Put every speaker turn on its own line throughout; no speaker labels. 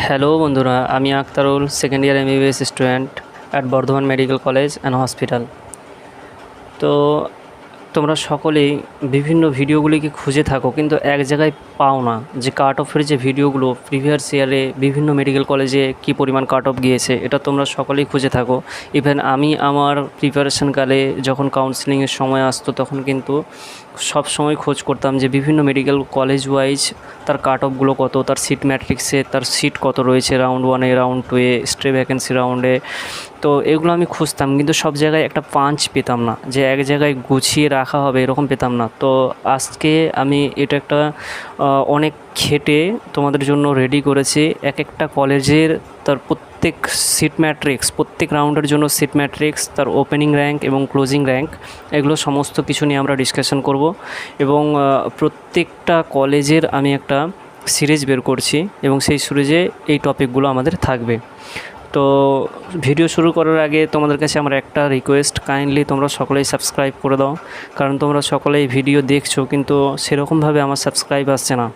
Hello বন্ধুরা, আমি Aktarul, second year MBBS student at Bardhaman medical college and hospital. তো তোমরা সকলেই বিভিন্ন ভিডিওগুলিকে খুঁজে থাকো, কিন্তু এক জায়গায় পাও না যে কাট অফের যে ভিডিওগুলো প্রিভিয়াস ইয়ারে বিভিন্ন মেডিকেল কলেজে কী পরিমাণ কাট অফ গিয়েছে, এটা তোমরা সকলেই খুঁজে থাকো। ইভেন আমি আমার প্রিপারেশনকালে যখন কাউন্সেলিংয়ের সময় আসতো তখন কিন্তু সব সময় খোঁজ করতাম যে বিভিন্ন মেডিকেল কলেজ ওয়াইজ তার কাট অফগুলো কত, তার সিট ম্যাট্রিক্সে তার সিট কত রয়েছে, রাউন্ড 1-এ, রাউন্ড 2-এ, স্টে ভ্যাকেন্সি রাউন্ডে। তো এগুলো আমি খুঁজতাম, কিন্তু সব জায়গায় একটা পাঞ্চ পেতাম না, যে এক জায়গায় গুছিয়ে রাখা হবে এরকম পেতাম না। তো আজকে আমি এটা একটা অনেক খেটে তোমাদের জন্য রেডি করেছি। এক একটা কলেজের তার প্রত্যেক সিট ম্যাট্রিক্স, প্রত্যেক রাউন্ডের জন্য সিট ম্যাট্রিক্স, তার ওপেনিং র্যাঙ্ক এবং ক্লোজিং র্যাঙ্ক, এগুলো সমস্ত কিছু নিয়ে আমরা ডিসকাশন করব। এবং প্রত্যেকটা কলেজের আমি একটা সিরিজ বের করছি এবং সেই সিরিজে এই টপিকগুলো আমাদের থাকবে। তো ভিডিও শুরু করার আগে তোমাদের কাছে আমার একটা রিকোয়েস্ট, কাইন্ডলি তোমরা সকলেই সাবস্ক্রাইব করে দাও, কারণ তোমরা সকলেই ভিডিও দেখছো কিন্তু সেরকমভাবে আমার সাবস্ক্রাইব আসছে না।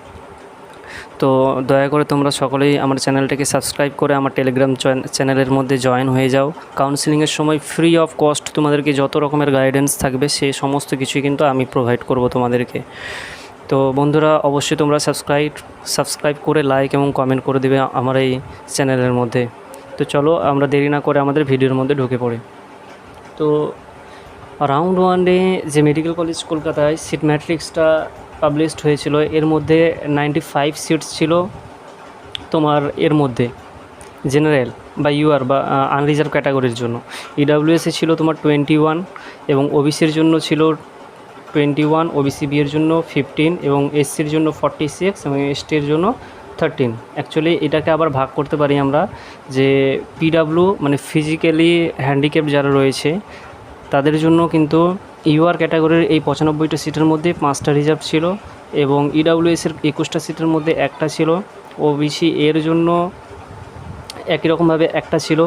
তো দয়া করে তোমরা সকলেই আমার চ্যানেলটাকে সাবস্ক্রাইব করে আমার টেলিগ্রাম চ্যানেলের মধ্যে জয়েন হয়ে যাও। কাউন্সেলিংয়ের সময় ফ্রি অফ কস্ট তোমাদেরকে যত রকমের গাইডেন্স থাকবে সেই সমস্ত কিছুই কিন্তু আমি প্রোভাইড করব তোমাদেরকে। তো বন্ধুরা, অবশ্যই তোমরা সাবস্ক্রাইব করে লাইক এবং কমেন্ট করে দেবে আমার এই চ্যানেলের মধ্যে। তো চলো আমরা দেরি না করে আমাদের ভিডিওর মধ্যে ঢুকে পড়ি। তো রাউন্ড 1-এ যে মেডিকেল কলেজ কলকাতায় সিট ম্যাট্রিক্সটা পাবলিশড হয়েছিল, এর মধ্যে 95 সিটস ছিল তোমার, এর মধ্যে জেনারেল বা ইউআর বা আনরিজার্ভ ক্যাটাগরির জন্য। ইডাব্লিউএসে ছিল তোমার 21 এবং ওবিসির জন্য ছিল 21, ওবিসি বি এর জন্য 15 এবং এসসির জন্য 46 এবং এসটির জন্য 13। অ্যাকচুয়ালি এটাকে আবার ভাগ করতে পারি আমরা, যে পিডাব্লিউ মানে ফিজিক্যালি হ্যান্ডিক্যাপ যারা রয়েছে তাদের জন্য কিন্তু ইউআর ক্যাটাগরির এই 95টা সিটের মধ্যে 5টা রিজার্ভ ছিল এবং ইডাব্লিউএসের 21টা সিটের মধ্যে একটা ছিল। ওবিসি এর জন্য একই রকমভাবে একটা ছিল,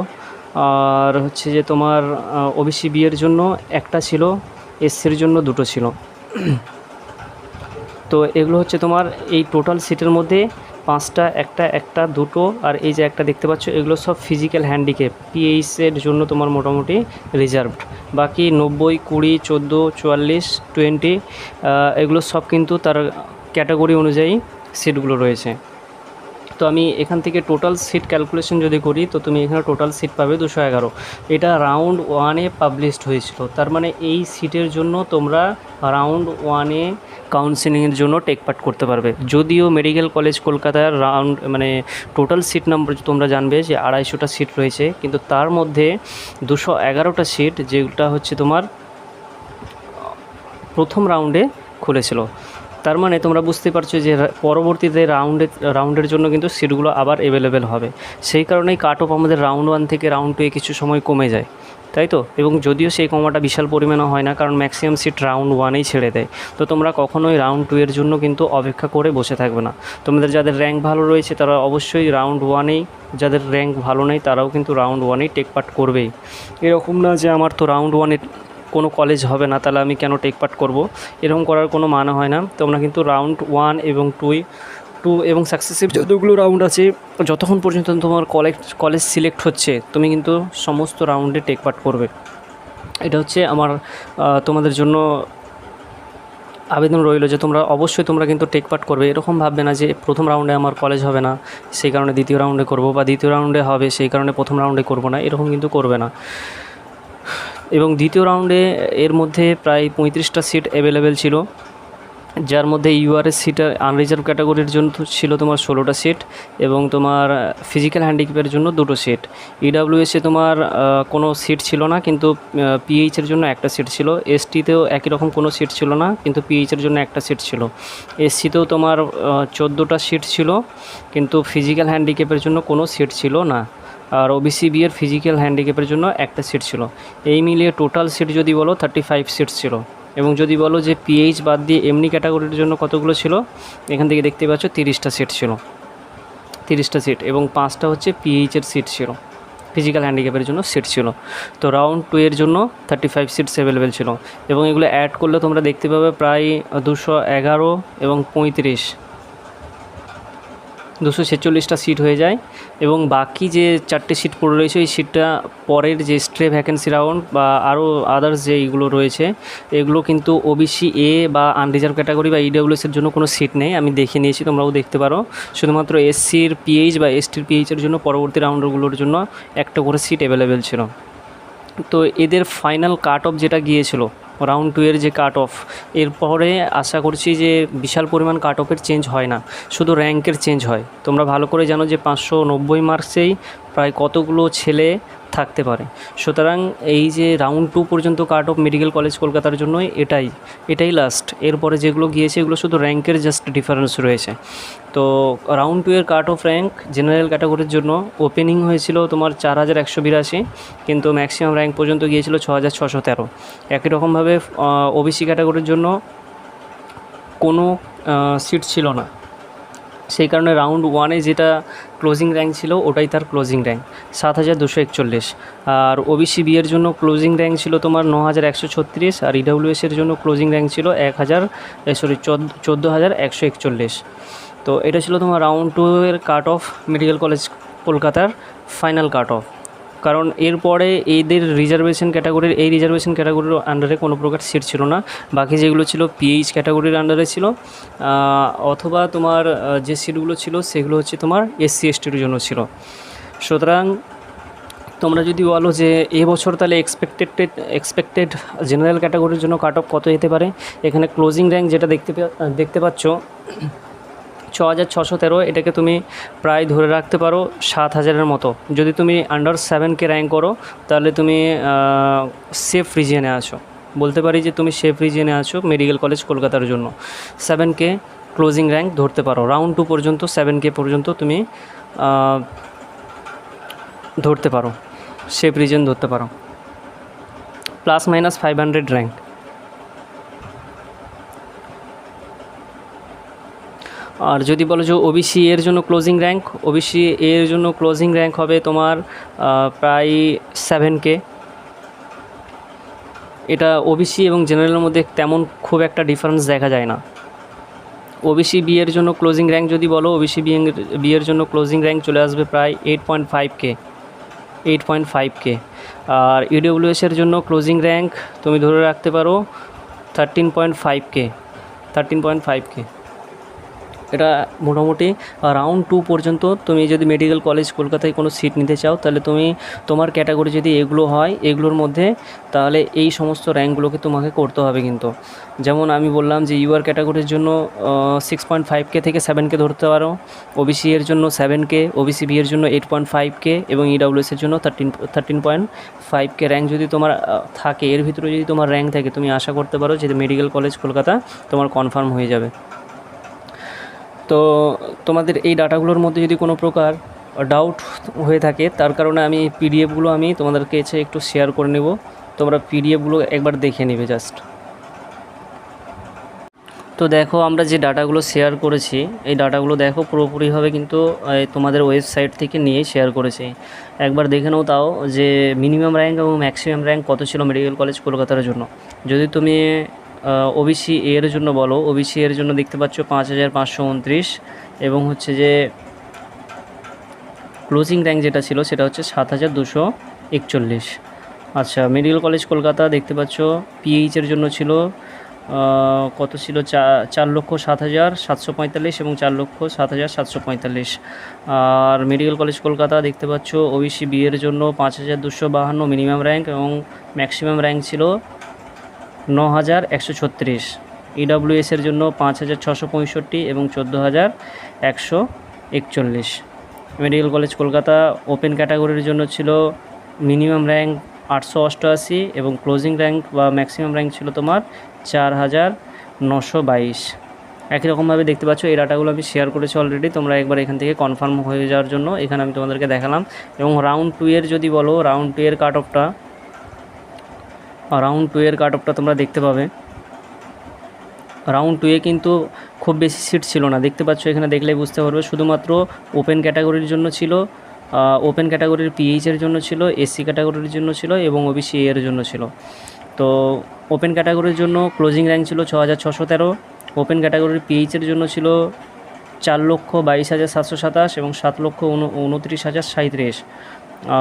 আর হচ্ছে যে তোমার ওবিসি বি এর জন্য একটা ছিল, এসসির জন্য দুটো ছিল। তো এগুলো হচ্ছে তোমার এই টোটাল সিটের মধ্যে 5টা, একটা দুটো, আর এই যে একটা দেখতে পাচ্ছ, এগুলো সব ফিজিক্যাল হ্যান্ডিক্যাপ পিএইচের জন্য তোমার মোটামুটি রিজার্ভড। বাকি 90, 20, 14, 44, 20 এগুলো সব কিন্তু তার ক্যাটাগরি অনুযায়ী সিটগুলো রয়েছে। তো আমি এখান থেকে টোটাল সিট ক্যালকুলেশন যদি করি, তো তুমি এখানে টোটাল সিট পাবে 211। এটা রাউন্ড 1-এ পাবলিশড হয়েছিল, তার মানে এই সিটের জন্য তোমরা রাউন্ড 1-এ কাউন্সেলিংয়ের জন্য টেক পার্ট করতে পারবে। যদিও মেডিকেল কলেজ কলকাতার রাউন্ড মানে টোটাল সিট নাম্বার তোমরা জানবে যে 250টা সিট রয়েছে, কিন্তু তার মধ্যে 211টা সিট যেটা হচ্ছে তোমার প্রথম রাউন্ডে খুলেছিল। তার মানে তোমরা বুঝতে পারছো যে পরবর্তীতে রাউন্ডের জন্য কিন্তু সিটগুলো আবার অ্যাভেলেবেল হবে। সেই কারণেই কাট অফ আমাদের রাউন্ড 1 থেকে রাউন্ড 2-এ কিছু সময় কমে যায়, তাই তো? এবং যদিও সেই কমাটা বিশাল পরিমাণে হয় না, কারণ ম্যাক্সিমাম সিট রাউন্ড 1-এই ছেড়ে দেয়। তো তোমরা কখনোই রাউন্ড 2-এর জন্য কিন্তু অপেক্ষা করে বসে থাকবে না। তোমাদের যাদের র্যাঙ্ক ভালো রয়েছে তারা অবশ্যই রাউন্ড 1-এই, যাদের র্যাঙ্ক ভালো নেই তারাও কিন্তু রাউন্ড 1-এই টেক পার্ট করবেই। এরকম না যে আমার তো রাউন্ড 1-এ কোনো কলেজ হবে না, তাহলে আমি কেন টেক পার্ট করব, এরকম করার কোনো মানে হয় না। তোমরা কিন্তু রাউন্ড 1 এবং 2 এবং সাকসেসিভ যতগুলো রাউন্ড আছে, যতক্ষণ পর্যন্ত তোমার কলেজ সিলেক্ট হচ্ছে, তুমি কিন্তু সমস্ত রাউন্ডে টেক পার্ট করবে। এটা হচ্ছে আমার তোমাদের জন্য আবেদন রইল যে তোমরা কিন্তু টেক পার্ট করবে। এরকম ভাববে না যে প্রথম রাউন্ডে আমার কলেজ হবে না সেই কারণে দ্বিতীয় রাউন্ডে করব, বা দ্বিতীয় রাউন্ডে হবে সেই কারণে প্রথম রাউন্ডে করব না, এরকম কিন্তু করবে না। এবং দ্বিতীয় রাউন্ডে এর মধ্যে প্রায় 35টা সিট অ্যাভেলেবেল ছিল, যার মধ্যে ইউআরএস সিট আনরিজার্ভ ক্যাটাগরির জন্য ছিল তোমার 16টা সিট এবং তোমার ফিজিক্যাল হ্যান্ডিক্যাপের জন্য 2টো সিট। ইডাব্লিউএসে তোমার কোনো সিট ছিল না, কিন্তু পিএইচের জন্য একটা সিট ছিল। এসটিতেও একই রকম কোনো সিট ছিল না, কিন্তু পিএইচের জন্য একটা সিট ছিল। এসসিতেও তোমার 14টা সিট ছিল, কিন্তু ফিজিক্যাল হ্যান্ডিক্যাপের জন্য কোনো সিট ছিল না। আর ওবিসি বি এর ফিজিক্যাল হ্যান্ডিক্যাপের জন্য একটা সিট ছিল। এই মিলিয়ে টোটাল সিট যদি বলো 35 সিট ছিল। এবং যদি বলো যে পিএইচ বাদ দিয়ে এমনি ক্যাটাগরির জন্য কতগুলো ছিল, এখান থেকে দেখতে পাচ্ছ 30টা সিট ছিল, 30টা সিট, এবং 5টা হচ্ছে পিএইচের সিট ছিল, ফিজিক্যাল হ্যান্ডিক্যাপের জন্য সিট ছিল। তো রাউন্ড 2-এর জন্য 35 সিটস অ্যাভেলেবেল ছিল, এবং এগুলো অ্যাড করলে তোমরা দেখতে পাবে প্রায় 211 এবং 35 246টা সিট হয়ে যায় এবং বাকি যে 4টে সিট পড়ে রয়েছে ওই সিটটা পরের যে স্ট্রে ভ্যাকেন্সি রাউন্ড বা আরও আদার্স যে এইগুলো রয়েছে এগুলো কিন্তু ওবিসি এ বা আনরিজার্ভ ক্যাটাগরি বা ইডব্লিউএসের জন্য কোনো সিট নেই, আমি দেখে নিয়েছি, তোমরাও দেখতে পারো। শুধুমাত্র এসসির পিএইচ বা এসটির পিএইচের জন্য পরবর্তী রাউন্ডগুলোর জন্য একটা করে সিট অ্যাভেলেবেল ছিল। তো এদের ফাইনাল কাট অফ যেটা গিয়েছিল রাউন্ড 2 এর যে কাট অফ, এরপরে আশা করছি যে বিশাল পরিমাণ কাট অফের চেঞ্জ হয় না, শুধু র্যাঙ্কের চেঞ্জ হয়। তোমরা ভালো করে জানো যে 590 মার্কসেই প্রায় কতগুলো ছেলে থাকতে পারে। সুতরাং এই যে রাউন্ড 2 পর্যন্ত কাট অফ মেডিকেল কলেজ কলকাতার জন্য এটাই লাস্ট। এরপরে যেগুলো গিয়েছে এগুলো শুধু র্যাঙ্কের জাস্ট ডিফারেন্স রয়েছে। তো রাউন্ড 2 এর কাট অফ র্যাঙ্ক জেনারেল ক্যাটাগরির জন্য ওপেনিং হয়েছিল তোমার 4182, কিন্তু ম্যাক্সিমাম র্যাঙ্ক পর্যন্ত গিয়েছিল 6613। একই রকমভাবে ওবিসি ক্যাটাগরির জন্য কোনো সিট ছিল না, সেই কারণে রাউন্ড 1-এ যেটা ক্লোজিং র্যাঙ্ক ছিল ওটাই তার ক্লোজিং র্যাঙ্ক 7241। আর ওবিসি বি এর জন্য ক্লোজিং র্যাঙ্ক ছিল তোমার 9136, আর ইডব্লিউএসের জন্য ক্লোজিং র্যাঙ্ক ছিল 14141। তো এটা ছিল তোমার রাউন্ড 2 এর কাট অফ মেডিকেল কলেজ কলকাতার ফাইনাল কাট অফ। কারণ এরপরে এদের রিজার্ভেশন ক্যাটাগরির আন্ডারে কোনো প্রকার সিট ছিল না, বাকি যেগুলো ছিল পিএইচ ক্যাটাগরির আন্ডারে ছিল, অথবা তোমার যে সিটগুলো ছিল সেগুলো হচ্ছে তোমার এসসি এসটির জন্য ছিল। সুতরাং তোমরা যদি বলো যে এবছর তাহলে এক্সপেক্টেড জেনারেল ক্যাটাগরির জন্য কাট অফ কত যেতে পারে, এখানে ক্লোজিং র্যাঙ্ক যেটা দেখতে পাচ্ছ 6613, এটাকে তুমি প্রায় ধরে রাখতে পারো 7000-এর মতো। যদি তুমি আন্ডার 7কে র্যাঙ্ক করো তাহলে তুমি সেফ রিজিয়নে আছো, বলতে পারি যে তুমি সেফ রিজিয়নে আছো মেডিকেল কলেজ কলকাতার জন্য। 7কে ক্লোজিং র্যাঙ্ক ধরতে পারো, রাউন্ড 2 পর্যন্ত 7কে পর্যন্ত তুমি ধরতে পারো, সেফ রিজিয়ন ধরতে পারো, ±500 র্যাঙ্ক। আর যদি বলো যে ওবিসি এর জন্য ক্লোজিং র্যাঙ্ক হবে তোমার প্রায় 7কে। এটা ওবিসি এবং জেনারেলের মধ্যে তেমন খুব একটা ডিফারেন্স দেখা যায় না। ওবিসি বি এর জন্য ক্লোজিং র্যাঙ্ক যদি বলো, ওবিসি বি এর জন্য ক্লোজিং র্যাঙ্ক চলে আসবে প্রায় 8.5K। আর ইডব্লিউএসের জন্য ক্লোজিং র্যাঙ্ক তুমি ধরে রাখতে পারো 13.5K। এটা মোটামুটি রাউন্ড 2 পর্যন্ত। তুমি যদি মেডিকেল কলেজ কলকাতায় কোনো সিট নিতে চাও তাহলে তোমার ক্যাটাগরি যদি এগুলো হয় এগুলোর মধ্যে, তাহলে এই সমস্ত র্যাঙ্কগুলোকে তোমাকে করতে হবে। কিন্তু যেমন আমি বললাম যে ইউআর ক্যাটাগরির জন্য 6.5K থেকে 7K ধরতে পারো, ওবিসি এর জন্য 7K, ওবিসি বি এর জন্য 8.5K এবং ইডব্লিউএসের জন্য 13.5K র্যাঙ্ক যদি তোমার থাকে, এর ভিতরে যদি তোমার র্যাঙ্ক থাকে তুমি আশা করতে পারো যে মেডিকেল কলেজ কলকাতা তোমার কনফার্ম হয়ে যাবে। তো তোমাদের এই ডাটাগুলোর মধ্যে যদি কোনো প্রকার ডাউট হয়ে থাকে, তার কারণে আমি পিডিএফগুলো তোমাদেরকে একটু শেয়ার করে নেব, তোমরা পিডিএফগুলো একবার দেখে নেবে জাস্ট। তো দেখো আমরা যে ডাটাগুলো শেয়ার করেছি এই ডাটাগুলো দেখো পুরোপুরিভাবে কিন্তু তোমাদের ওয়েবসাইট থেকে নিয়ে শেয়ার করেছি। একবার দেখে নাও তাও যে মিনিমাম র্যাঙ্ক এবং ম্যাক্সিমাম র্যাঙ্ক কত ছিল মেডিকেল কলেজ কলকাতার জন্য। যদি তুমি ওবিসি এর জন্য বলো, ওবিসি এর জন্য দেখতে পাচ্ছ 5529 এবং হচ্ছে যে ক্লোজিং র্যাঙ্ক যেটা ছিল সেটা হচ্ছে 7241। আচ্ছা, মেডিকেল কলেজ কলকাতা দেখতে পাচ্ছ পিএইচের জন্য ছিল কত ছিল 4,07,745 এবং 4,07,745। আর মেডিকেল কলেজ কলকাতা দেখতে পাচ্ছ ওবিসি বি এর জন্য 5252 মিনিমাম র্যাঙ্ক এবং ম্যাক্সিমাম র্যাঙ্ক ছিল 9136। ইডব্লিউএসের জন্য 5665 এবং 14141। মেডিকেল কলেজ কলকাতা ওপেন ক্যাটাগরির জন্য ছিল মিনিমাম র্যাঙ্ক 888 এবং ক্লোজিং র্যাঙ্ক বা ম্যাক্সিমাম র্যাঙ্ক ছিল তোমার 4922। একই রকমভাবে দেখতে পাচ্ছ এই ডাটাগুলো আমি শেয়ার করেছি অলরেডি, তোমরা একবার এখান থেকে কনফার্ম হয়ে যাওয়ার জন্য এখানে আমি তোমাদেরকে দেখালাম। এবং রাউন্ড 2 এর যদি বলো, রাউন্ড 2 এর কাট অফটা তোমরা দেখতে পাবে। রাউন্ড 2-এ কিন্তু খুব বেশি সিট ছিল না, দেখতে পাচ্ছ এখানে দেখলেই বুঝতে পারবে। শুধুমাত্র ওপেন ক্যাটাগরির জন্য ছিল, ওপেন ক্যাটাগরির পিএইচের জন্য ছিল, এসসি ক্যাটাগরির জন্য ছিল এবং ওবিসি এর জন্য ছিল। তো ওপেন ক্যাটাগরির জন্য ক্লোজিং র্যাঙ্ক ছিল 6613, ওপেন ক্যাটাগরির পিএইচের জন্য ছিল 4,22,727 এবং 7,29,37।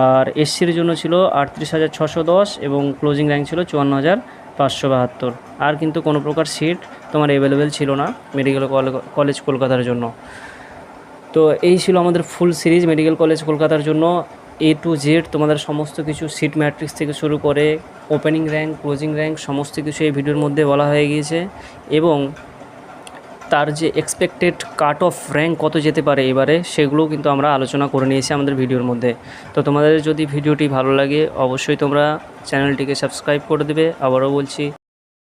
আর এসসির জন্য ছিল 38,610 এবং ক্লোজিং র্যাঙ্ক ছিল 54,572। আর কিন্তু কোনো প্রকার সিট তোমার অ্যাভেলেবেল ছিল না মেডিকেল কলেজ কলকাতার জন্য। তো এই ছিল আমাদের ফুল সিরিজ মেডিকেল কলেজ কলকাতার জন্য, A to Z তোমাদের সমস্ত কিছু সিট ম্যাট্রিক্স থেকে শুরু করে ওপেনিং র্যাঙ্ক, ক্লোজিং র্যাঙ্ক সমস্ত কিছু এই ভিডিওর মধ্যে বলা হয়ে গিয়েছে। এবং তার যে এক্সপেক্টেড কাট অফ র্যাঙ্ক কত যেতে পারে এবারে, সেগুলোও কিন্তু আমরা আলোচনা করে নিয়েছি আমাদের ভিডিওর মধ্যে। তো তোমাদের যদি ভিডিওটি ভালো লাগে অবশ্যই তোমরা চ্যানেলটিকে সাবস্ক্রাইব করে দেবে। আবারও বলছি